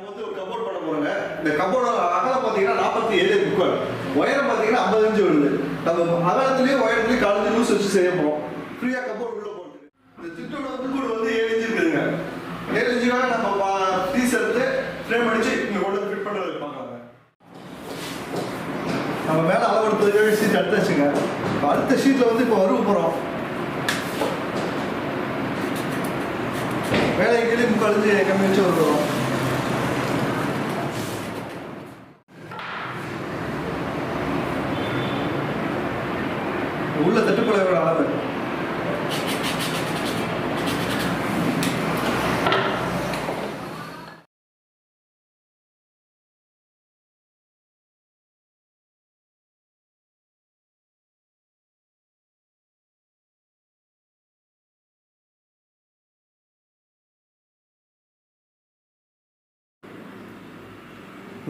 வந்து ஒரு கபோர்ட் பண்ண போறோங்க. இந்த கபோர்ட் அகலம் பாத்தீங்கன்னா 47 முக்கால், உயரம் பாத்தீங்கன்னா 55 வருது. நம்ம அகலத்திலயும் உயரத்திலயும் காலேஜ் லூஸ் வச்சு செய்ய போறோம். ஃப்ரீயா கபோர்ட் உள்ள போட்டு இந்த சிட்டோட உட்கூடு வந்து 7 இன்ச் இருக்குதுங்க. 7 இன்ச்சுக்காக நம்ம பீஸ் எடுத்து ஃப்ரேம் அடிச்சு இங்க கொண்டு வந்து ஃபிட் பண்றது பார்க்கலாங்க. நம்ம மேல அளவு எடுத்ததுக்காக ஷீட் எடுத்தாச்சுங்க. அடுத்த ஷீட்ல வந்து இப்போ வருவ போறோம். மேலே கீழே முக்கால் இன்ச்சு கம்மி வச்சு வருவோம். உள்ள தட்டுப்படையோட அளவு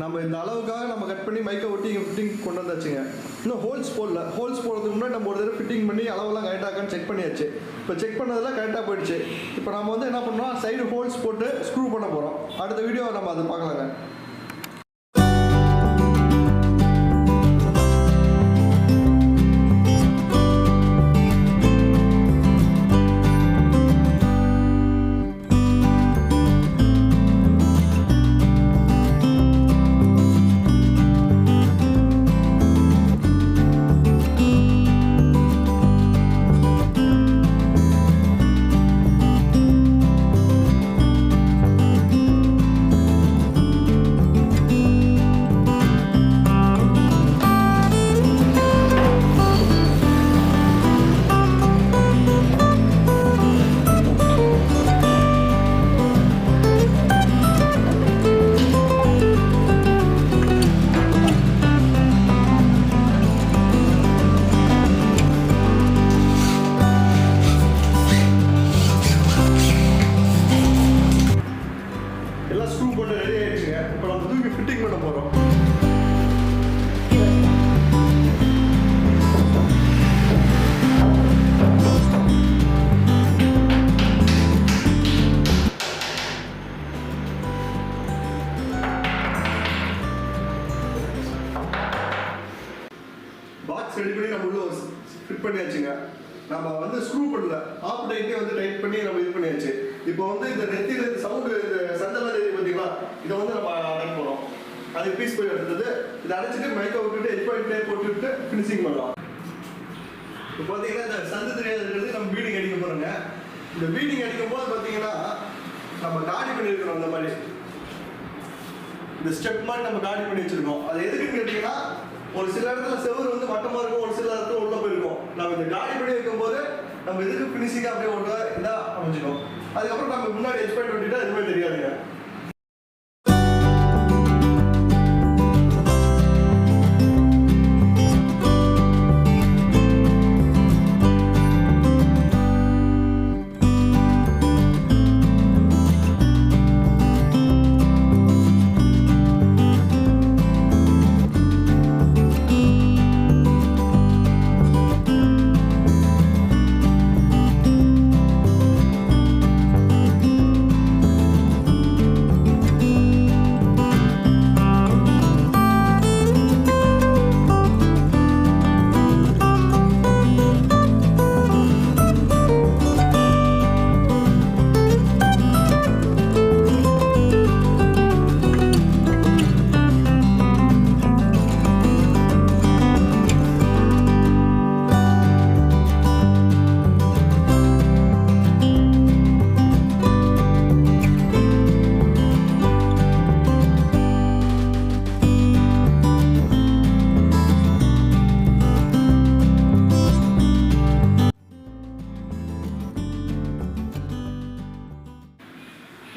நம்ம இந்த அளவுக்காக நம்ம கட் பண்ணி மைக்கை ஒட்டி ஃபிட்டிங் கொண்டு வந்தாச்சுங்க. இன்னும் ஹோல்ஸ் போடல. ஹோல்ஸ் போடுறதுக்கு முன்னாடி நம்ம ஒரு தடவை ஃபிட்டிங் பண்ணி அளவெல்லாம் கரெக்டாகான்னு செக் பண்ணியாச்சு. இப்போ செக் பண்ணதெல்லாம் கரெக்டாக போயிடுச்சு. இப்போ நம்ம வந்து என்ன பண்ணோம், சைடு ஹோல்ஸ் போட்டு ஸ்க்ரூ பண்ண போகிறோம். அடுத்த வீடியோ நம்ம அதை பார்க்கலாங்க. எல்லாம் ஸ்க்ரூ போட்டு ரெடி ஆயிடுச்சுங்க. இப்போ நம்ம தூக்கி ஃபிட்டிங் பண்ண போகிறோம். பாக்ஸ் ரெடி பண்ணி நம்ம உள்ள ஃபிட் பண்ணியாச்சுங்க. நம்ம வந்து ஸ்க்ரூ பண்ணல, ஆஃப் டைட்டே வந்து டைட் பண்ணி நம்ம இது பண்ணியாச்சு. இப்போ வந்து இந்த நெத்தியில இந்த சவுண்டு சண்டெல்லாம் தெரியுது பார்த்தீங்களா, இதை வந்து நம்ம அடைக்க போகிறோம். அதுக்கு பீஸ் போய் எடுத்தது இதை அடைச்சிட்டு மைக்கை விட்டுட்டு எட் பாயிண்ட் டேப் போட்டுவிட்டு ஃபினிஷிங் பண்ணலாம். இப்போ பார்த்தீங்கன்னா இந்த சந்து தெரியாது இருக்கிறது நம்ம பீடிங் அடிக்க போகிறோங்க. இந்த பீடிங் அடிக்கும் போது பார்த்தீங்கன்னா நம்ம காடி பண்ணியிருக்கிறோம். அந்த மாதிரி இந்த ஸ்டெப் மாதிரி நம்ம காடி பண்ணி வச்சிருக்கோம். அது எதுக்குன்னு கேட்டீங்கன்னா, ஒரு சில இடத்துல செவர் வந்து மட்டமாக இருக்கும், ஒரு சில இடத்துல உள்ள போயிருக்கும். நம்ம இந்த காடி பண்ணி வைக்கும்போது நம்ம எதுக்கு ஃபினிஷிங்காக அப்படியே ஒன்று இதாக அமைஞ்சிடும். அதுக்கப்புறம் நம்ம முன்னாடி எக்ஸ்பெக்ட் பண்ணிட்டா எதுவுமே தெரியாதுங்க.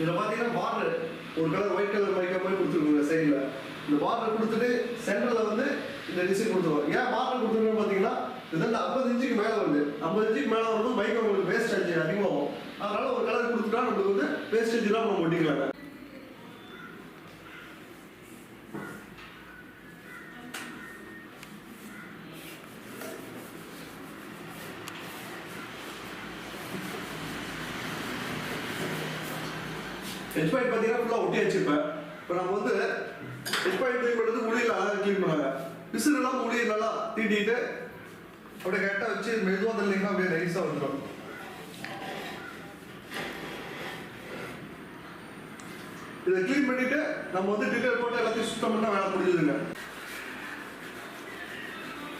இதில் பார்த்தீங்கன்னா பார்டர் ஒரு கலர் ஒயிட் கலர் மைக்கா மாதிரி கொடுத்துருக்கோங்க சைடில். இந்த பார்டர் கொடுத்துட்டு சென்டரில் வந்து இந்த டிசைன் கொடுத்துருவோம். ஏன் பார்டர் கொடுத்துருக்கோன்னு பார்த்தீங்கன்னா, இது வந்து 50 இன்ச்சுக்கு மேலே வருது. 50 இன்ச்சுக்கு மேலே வரும்போது மைக்கா உங்களுக்கு வேஸ்டேஜ் அதிகமாகும். அதனால ஒரு கலர் கொடுத்துட்டா நம்மளுக்கு வந்து வேஸ்டேஜ்லாம் நம்ம ஒட்டிக்கலாங்க. ஹெட் பாயிண்ட் பார்த்தீங்கன்னா ஃபுல்லாக ஒட்டி வச்சிருப்பேன். இப்போ நம்ம வந்து ஹெட் பாயிண்ட் க்ளீன் பண்ணுறது முடியல அழகாக க்ளீன் பண்ணாங்க. விசிறெல்லாம் முடிய நல்லா தீட்டிட்டு அப்படியே கரெக்டாக வச்சு மெதுவாக தள்ளிங்கன்னா அப்படியே நைஸாக வந்துடும். இதை க்ளீன் பண்ணிட்டு நம்ம வந்து டிட்டெயில் போட்டு எல்லாத்தையும் சுத்தம் பண்ணால் வேலை முடிஞ்சதுங்க.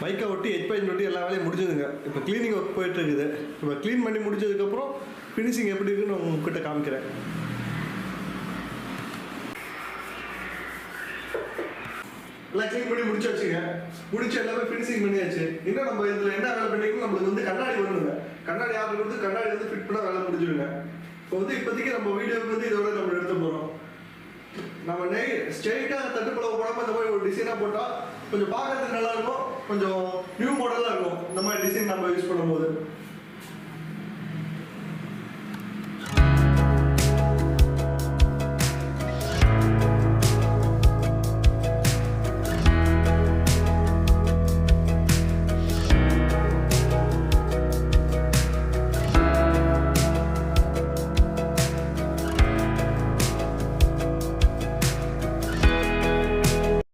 மைக்கை ஒட்டி ஹெட் பாயிண்ட் ஒட்டி எல்லா வேலையும் முடிஞ்சதுங்க. இப்போ க்ளீனிங் ஒர்க் போயிட்டு இருக்குது. இப்போ க்ளீன் பண்ணி முடிஞ்சதுக்கப்புறம் ஃபினிஷிங் எப்படி இருக்குன்னு நான் உங்ககிட்ட காமிக்கிறேன். எல்லாம் க்ளீன் பண்ணி முடிச்சாச்சுங்க. முடிச்சு எல்லாமே ஃபினிஷிங் பண்ணியாச்சு. இன்னும் நம்ம இதில் என்ன வேலை பண்ணிக்கணும், நம்மளுக்கு வந்து கண்ணாடி வரணுங்க. கண்ணாடி ஆர்டர் கொடுத்து கண்ணாடி வந்து ஃபிட் பண்ணால் வேலை முடிஞ்சிடுங்க. இப்போ வந்து இப்போதைக்கு நம்ம வீடியோவுக்கு வந்து இதோட நம்ம எடுத்து போகிறோம். நம்ம ஸ்ட்ரெயிட்டாக தட்டுப்பளவு போடாமல் இந்த மாதிரி ஒரு டிசைனாக போட்டால் கொஞ்சம் பார்க்கறதுக்கு நல்லா இருக்கும், கொஞ்சம் நியூ மாடலாக இருக்கும் இந்த மாதிரி டிசைன் நம்ம யூஸ் பண்ணும்போது.